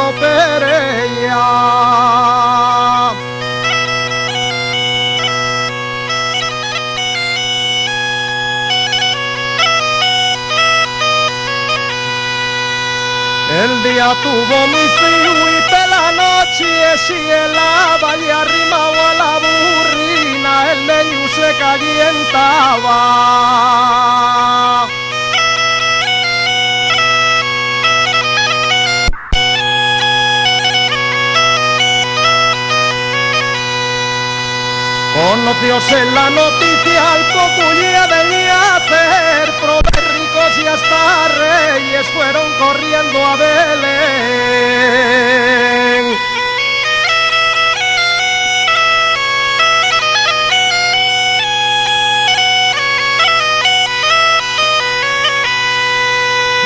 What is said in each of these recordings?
Ricardo Pereira. El día tuvo mi frío y de la noche si helaba y arrimado a la burrina el leño se calientaba. Conocióse la noticia al poco día de hacer, ricos y hasta reyes fueron corriendo a Belén.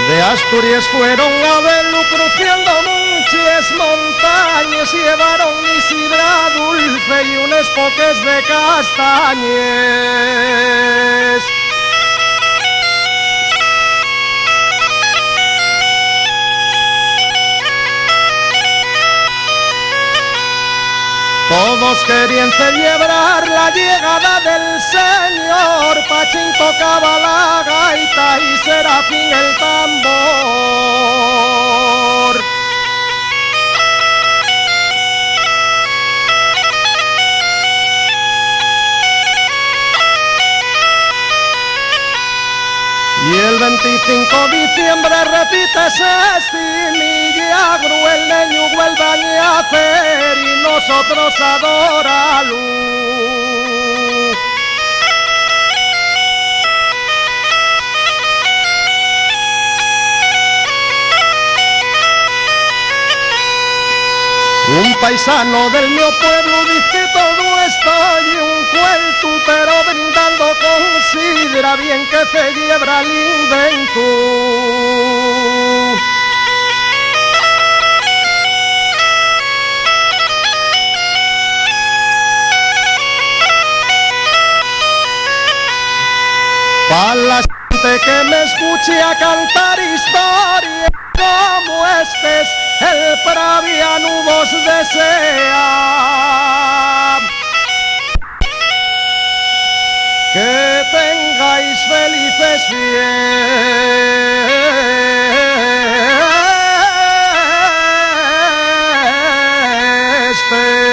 De Asturias fueron a verlo cruciando muchas montañas, llevaron mi sidra dulce y unos poques de castañes. Todos querían celebrar la llegada del Señor, Pachín tocaba la gaita y Serafín el tambor. Y el 25 de diciembre repítese este milagro, el niño vuelve a nacer y nosotros adorarlo. Un paisano del mi pueblo dice todo esto y un cuento, pero brindando considera bien que se lleva el invento. Para la gente que me escuche a cantar historias como estes, el praviano vos desea. Que tengáis felices fiestas.